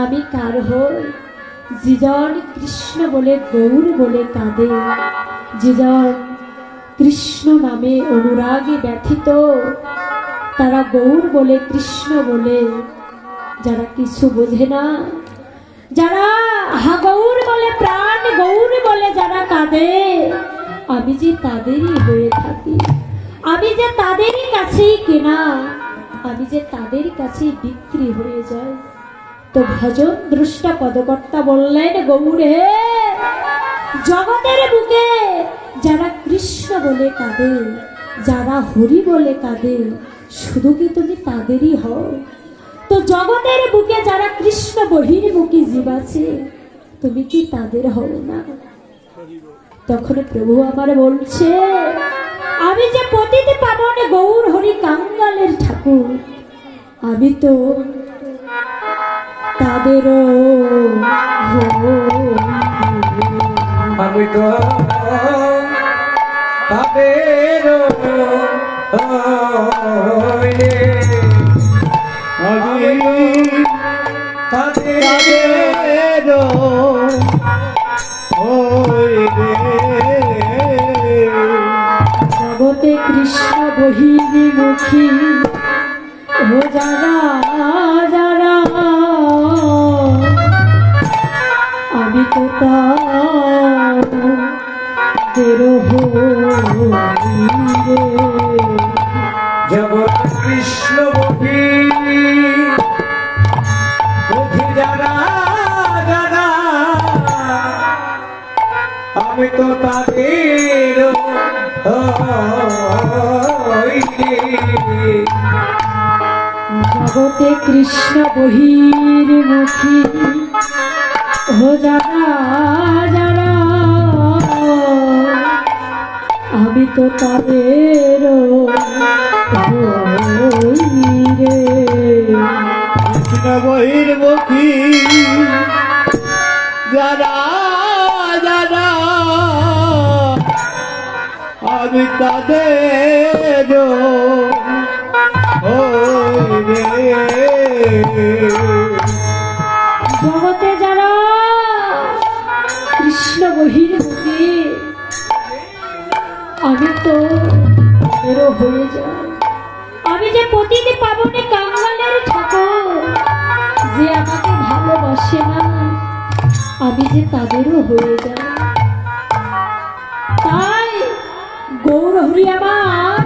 আমি কার হই? যেজন কৃষ্ণ বলে গৌর বলে কাঁদে, যেজন কৃষ্ণ নামে অনুরাগে ব্যথিত, তারা গৌর বলে কৃষ্ণ বলে। যারা কিছু বোঝে না, যারা হা গৌর বলে প্রাণ গৌর বলে যারা কাঁদে, আমি যে তাদেরই হয়ে থাকি, আমি যে তাদেরই কাছেই কেনা, আমি যে তাদের কাছে বিক্রি হয়ে যায়। তো ভজন দ্রষ্টা পদকর্তা বললেন, গৌরে জগতের বুকে যারা কৃষ্ণ বলে কাঁদে, যারা হরি বলে কাঁদে, শুধু কি তুমি তাদেরই হও? তো জগতের বুকে যারা কৃষ্ণ বহির্মুখী জীব আছে, তুমি কি তাদের হও না? তখন প্রভু আমার বলছে, আমি যে পতিত পাবন গৌর হরি কাঙ্গালের ঠাকুর, আমি তো তাদেরও আমি তো তাদেরও জগতে কৃষ্ণ বহির্মুখী ও যারা যারা, আমি তো তাদেরও জগৎ কৃষ্ণ মুখী যারা যারা, আমি তো তাদের জগতে কৃষ্ণ বহির্মুখী ও যারা যারা, আমি তো তাদের কৃষ্ণ বহির্মুখী যারা যারা, আমি তাদের জগতে যারা কৃষ্ণ বহির্মুখী, আমি তো তাদেরও হয়ে যাই। আমি যে পতিত পাবনে কাঙ্গালের ঠাকুর, যে আমাকে ভালোবাসে না, আমি যে তাদেরও হয়ে যাই। তাই গৌর হরি আমার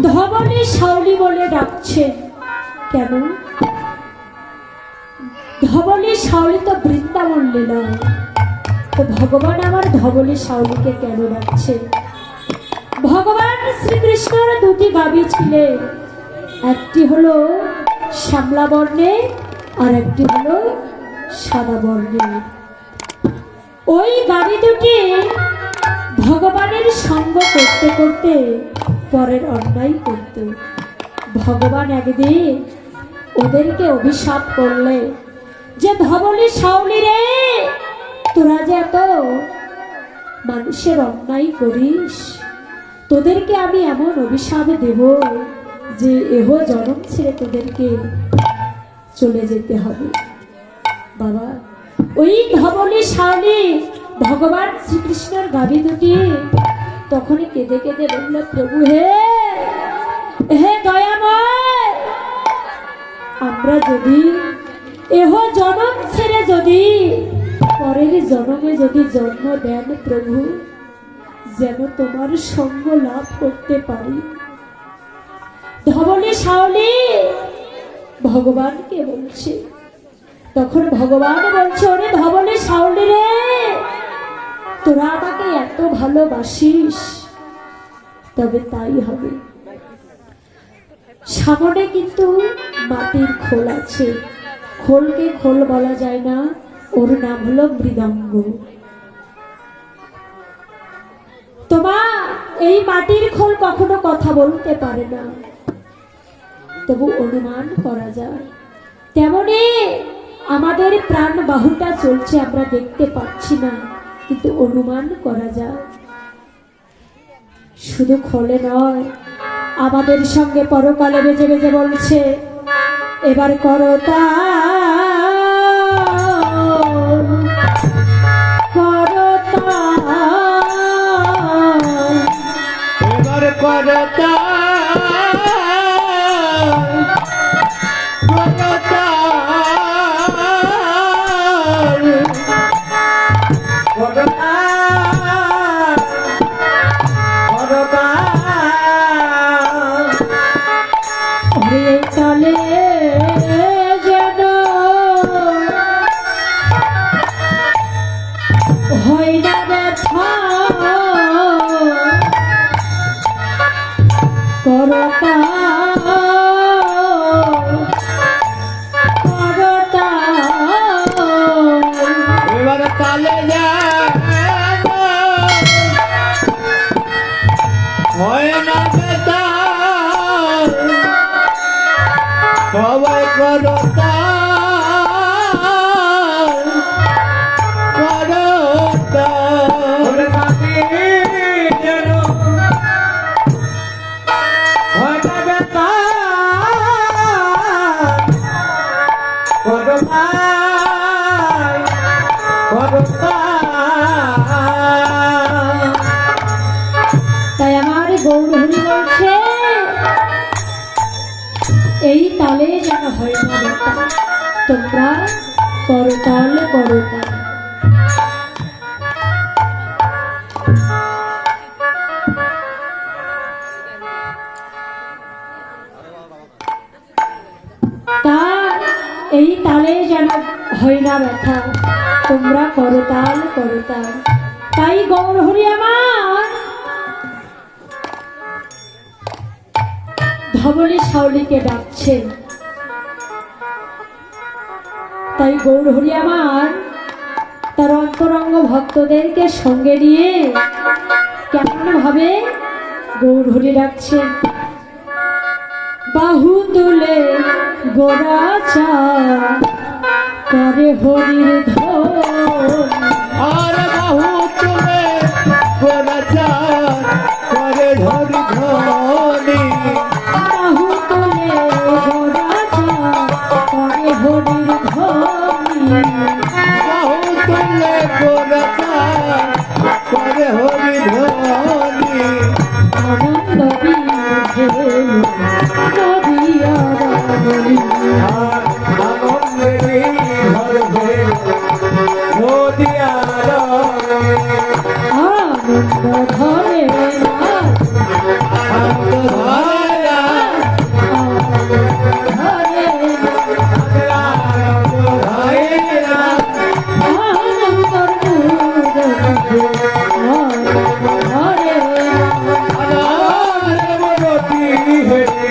ধবলী শাওলি বলে ডাকছে। কেন? ধবলী শাওলি তো বৃন্দাবন লীলা, তো ভগবান আমার ধবলী শাওলিকে কেন ডাকছে? ভগবান শ্রীকৃষ্ণের দুটি গাভী ছিলেন, একটি হলো শ্যামলা বর্ণে আর একটি হলো সাদা বর্ণে। ওই গাভী দুটি ভগবানের সঙ্গ করতে করতে পরের অন্যায় করত। ভগবান একদিন ওদেরকে অভিশাপ করলে যে, ধবলী শাওলি রে, তোরা যে এত মানুষের অন্যায় করিস, তোদেরকে আমি এমন অভিশাপ দেব যে এহ জনম ছেড়ে তোদেরকে চলে যেতে হবে। বাবা, ওই ধবলী শাওলি ভগবান শ্রীকৃষ্ণের গাভী দুটি তখনই কেঁদে কেঁদে বলল, প্রভু হে হে দয়াময়, আমরা যদি এহ জনম ছেড়ে যদি পরের জন্মে যদি জন্ম দেন প্রভু, যেন তোমার সঙ্গ লাভ করতে পারি। ধবলী শাওলি ভগবানকে বলছে। তখন ভগবান বলছে, ওরে ধবলী শাওলি রে, তোরা আমাকে এত ভালোবাসিস, তবে তাই হবে। সামনে কিন্তু মাটির খোল আছে, খোলকে খোল বলা যায় না, ওর নাম হলো মৃদঙ্গ। তোমা এই মাটির খোল কখনো কথা বলতে পারে না, তবু অনুমান করা যায়। তেমনি আমাদের প্রাণ বাহুটা চলছে, আমরা দেখতে পাচ্ছি না, কিন্তু অনুমান করা যায়। শুধু খোলে নয়, আমাদের সঙ্গে পরকালে বেজে বেজে বলছে, এবার করো তা তালে যেন হয় না বেতাল, সবাই করো তাল, করো তাল। ওরে তাতে যেন হয় না বেতাল, করো তাল, করো তাল। তাই আমার গৌরহরি বলছে এই তালে যেন হয় না বেতাল, তোমরা করতাল করতাল। তা এই তালে যেন হয় না ব্যথা, তোমরা করতাল করতাল। তাই গৌরহরি আমার ধবলী শাওলিকে ডাকছেন। তাই গৌরহরি আমার তার অন্তরঙ্গ ভক্তদেরকে সঙ্গে নিয়ে কেমন ভাবে গৌরহরি ডাকছেন। বাহু তুলে গোরা চা করে হরির ধন, আর বাহু তুলে গোরাচার করে ধরি ধনি, বাহু তুলে গোরা চা করে হরির ধনি। বাহু তুলে গোরাচার করে হরি ধনি। আনন্দ বিধে নদিয়া রাবণী, আর আনন্দে ভরবে নদিয়ার আনন্দ ধরে না, আনন্দ ধরে না, আনন্দ ধরে না, আনন্দ ধরে না। আনন্দর নূর দেখে আনন্দ ধরে না। আনন্দবতী হেরে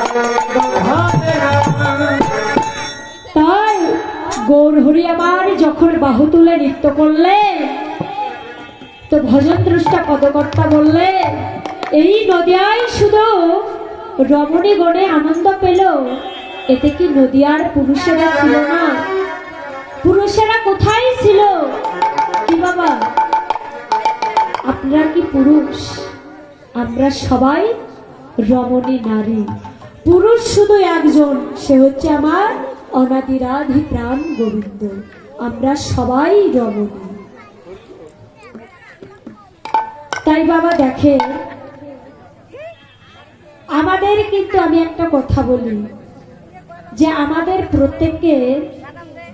আনন্দ ধরে না। তাই গৌরহরি আমার যখন বাহু তুলে নৃত্য করলে, তো ভজন দ্রষ্টা পদকর্তা বললে এই নদিয়ায় শুধু রমণীগণে আনন্দ পেল, এতে কি নদিয়ার পুরুষেরা ছিল না? পুরুষেরা কোথায় ছিল? কি বাবা, আপনারা কি পুরুষ? আমরা সবাই রমণী নারী। পুরুষ শুধু একজন, সে হচ্ছে আমার অনাদিরাধি প্রাণ গোবিন্দ। আমরা সবাই রমণী। তাই বাবা দেখে, আমাদের কিন্তু আমি একটা কথা বলি যে আমাদের প্রত্যেককে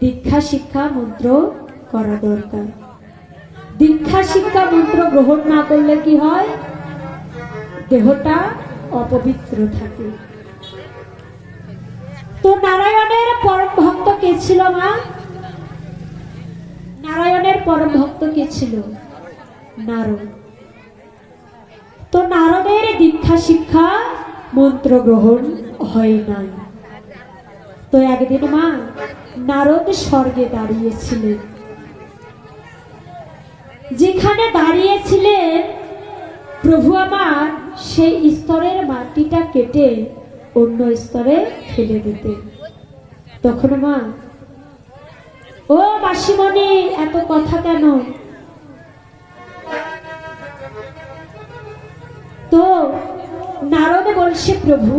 দীক্ষা শিক্ষা মন্ত্র করা দরকার। দীক্ষা শিক্ষা মন্ত্র গ্রহণ না করলে কি হয়? দেহটা অপবিত্র থাকে। তো নারায়ণের পরম ভক্ত কে ছিল মা? নারায়ণের পরম ভক্ত কে ছিল? নারদ। তো নারদের দীক্ষা শিক্ষা মন্ত্র গ্রহণ হয় নাই। তো একদিন মা নারদ স্বর্গে দাঁড়িয়েছিলেন। যেখানে দাঁড়িয়েছিলেন প্রভু আমার সেই স্তরের মাটিটা কেটে অন্য স্তরে ফেলে দিতেন। তখন মা, ও মাসিমণি এত কথা কেন? তো নারদ বলছে, প্রভু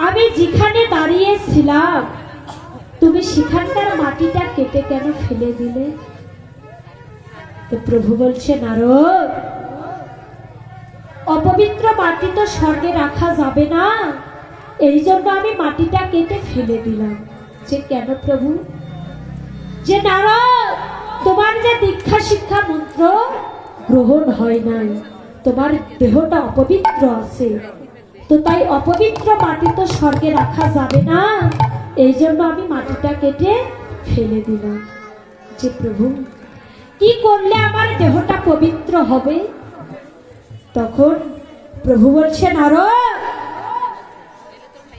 আমি যেখানে দাঁড়িয়েছিলাম তুমি সেখানকার মাটিটা কেটে কেন ফেলে দিলে? তো প্রভু বলছে, নারদ অপবিত্র মাটি তো স্বর্গে রাখা যাবে না, এই জন্য আমি মাটিটা কেটে ফেলে দিলাম। যে কেন প্রভু? যে নারদ তোমার যে দীক্ষা শিক্ষা মন্ত্র গ্রহণ হয় নাই, তোমার দেহটা অপবিত্র আছে, তো তাই অপবিত্র মাটি তো স্বর্গে রাখা যাবে না, এই জন্য আমি মাটিটা কেটে ফেলে দিলাম। যে প্রভু কি করলে আমার দেহটা পবিত্র হবে? তখন প্রভু বলছে, নারদ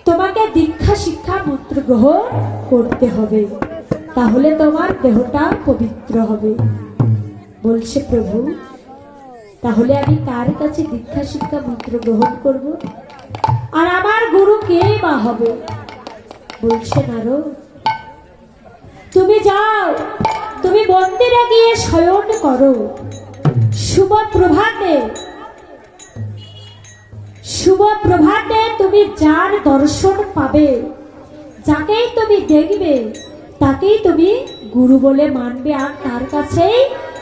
তোমাকে দীক্ষা শিক্ষা মন্ত্র গ্রহণ করতে হবে। তাহলে তোমার দেহটা পবিত্র হবে। বলছে প্রভু, তাহলে আমি কার কাছে দীক্ষা শিক্ষা মন্ত্র গ্রহণ করব, আর আমার গুরু কে বা হবে? বলছে নারদ, তুমি যাও, তুমি মন্দিরে গিয়ে শয়ন করো। শুভ প্রভাতে, শুভ প্রভাতে তুমি যার দর্শন পাবে, যাকেই তুমি দেখবে, তাকেই তুমি গুরু বলে মানবে, আর তার কাছেই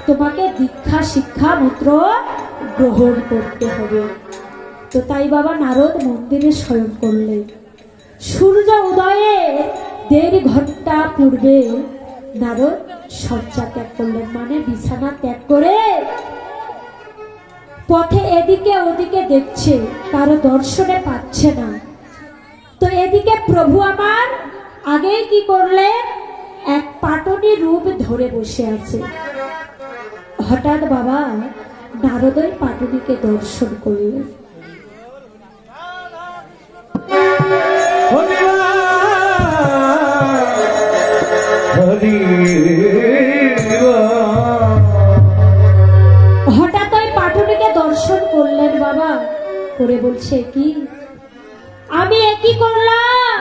তোমাকে দীক্ষা শিক্ষা মন্ত্র গ্রহণ করতে হবে। তো তাই বাবা নারদ মন্দিরে শয়ন করলেন। সূর্য উদয়ে 1.5 ঘন্টা পূর্বে নারদ শয্যা ত্যাগ করলেন, মানে বিছানা ত্যাগ করে পথে এদিকে ওদিকে দেখছে, কারো দর্শনে পাচ্ছে না। তো এদিকে প্রভু আমার আগেই কি করলেন, এক পাটনি রূপ ধরে বসে আছে। হঠাৎ বাবা নারদ ওই পাটনিকে দর্শন করলেন। হঠাৎ ওই পাটনিকে দর্শন করলেন বাবা, করে বলছে, কি আমি একই করলাম?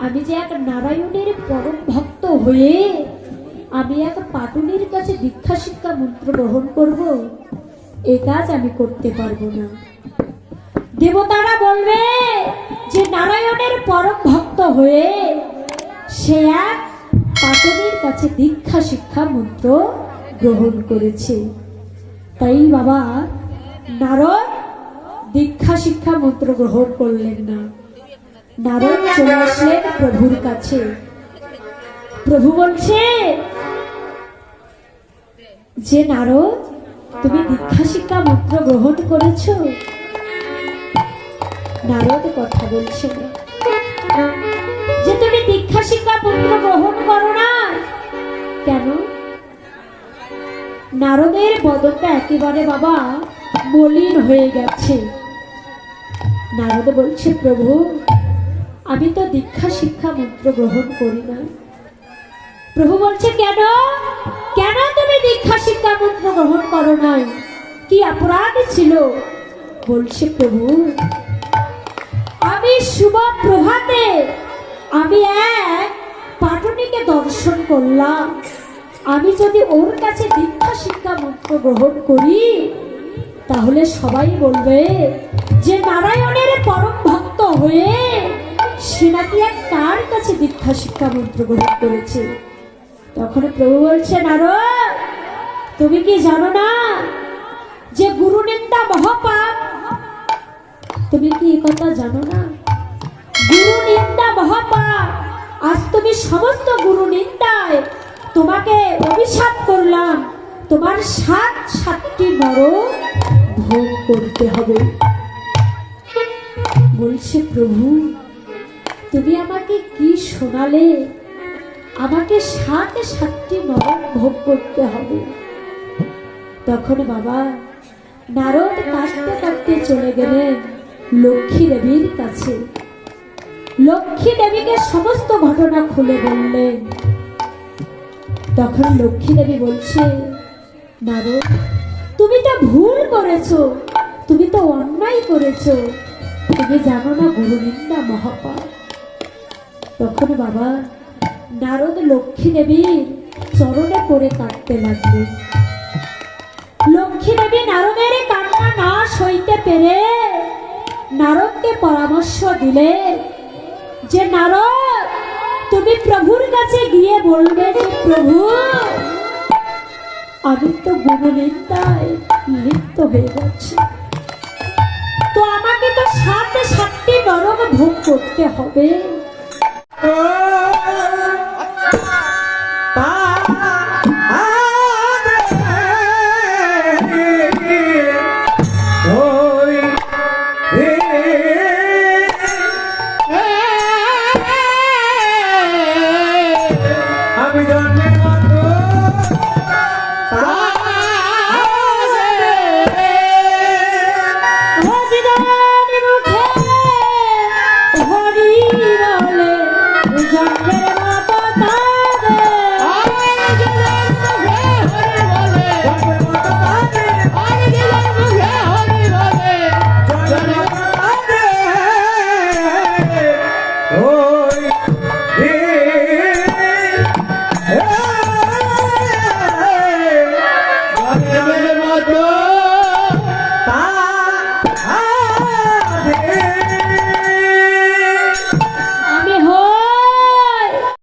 আমি যে এক নারায়ণের পরম ভক্ত হয়ে আমি এক পাটুনির কাছে দীক্ষা শিক্ষা মন্ত্র গ্রহণ করব, এ কাজ আমি করতে পারবো না। দেবতারা বলবে যে নারায়ণের পরম ভক্ত হয়ে সে এক পাটুনির কাছে দীক্ষা শিক্ষা মন্ত্র গ্রহণ করেছে। তাই বাবা নারদ দীক্ষা শিক্ষা মন্ত্র গ্রহণ করলেন না। নারদ চলে আসলেন প্রভুর কাছে। প্রভু বলছে যে নারদ, তুমি দীক্ষা শিক্ষা মন্ত্র গ্রহণ করেছো? নারদ কথা বলছে না, যে তুমি দীক্ষা শিক্ষা মন্ত্র গ্রহণ করো না কেন? নারদের বদনটা একেবারে বাবা মলিন হয়ে গেছে। নারদ বলছে, প্রভু আমি তো দীক্ষা শিক্ষা মন্ত্র গ্রহণ করি না। প্রভু বলছে, কেন কেন তুমি দীক্ষা শিক্ষা মন্ত্র গ্রহণ করো নাই? কি অপরাধ ছিল? বলছে, প্রভু আমি শুভ প্রভাতে আমি এক পাটনিকে দর্শন করলাম। আমি যদি ওর কাছে দীক্ষা শিক্ষা মন্ত্র গ্রহণ করি, তাহলে সবাই বলবে যে নারায়ণের পরম ভক্ত হয়ে সে নাকি এক তার কাছে দীক্ষা শিক্ষা মন্ত্র গ্রহণ করেছে। তখন প্রভু বলছে, নারদ তুমি কি জানো না যে গুরু নিন্দা মহাপাপ? তুমি কি এই কথা জানো না? গুরু নিন্দা মহাপাপ। আজ তুমি সমস্ত গুরু নিন্দায় তোমাকে অভিশাপ করলাম, তোমার 7টি নরক ভোগ করতে হবে। বলছে, প্রভু তুমি আমাকে কি শোনালে? আমাকে 7টি নরক ভোগ করতে হবে। তখন বাবা নারদ কাঁদতে কাঁদতে চলে গেলেন লক্ষ্মী দেবীর কাছে। লক্ষ্মী দেবীকে সমস্ত ঘটনা খুলে বললেন। তখন লক্ষ্মী দেবী বলছে, নারদ তুমি তো ভুল করেছো, তুমি তো অন্যায় করেছো, তুমি জানো না গুরু নিন্দা মহাপাপ। তখন বাবা নারদ লক্ষ্মী দেবীর চরণে পড়ে কাঁদতে লাগলেন। লক্ষ্মী দেবী নারদের কান্না না সইতে পেরে নারদকে পরামর্শ দিলে যে নারদ তুমি প্রভুর কাছে গিয়ে বলবে যে প্রভু আমি তো গুরু নিন্দায় লিপ্ত হয়ে যাচ্ছি, তো আমাকে তো 7টি নরক ভোগ করতে হবে। আমি জন্মের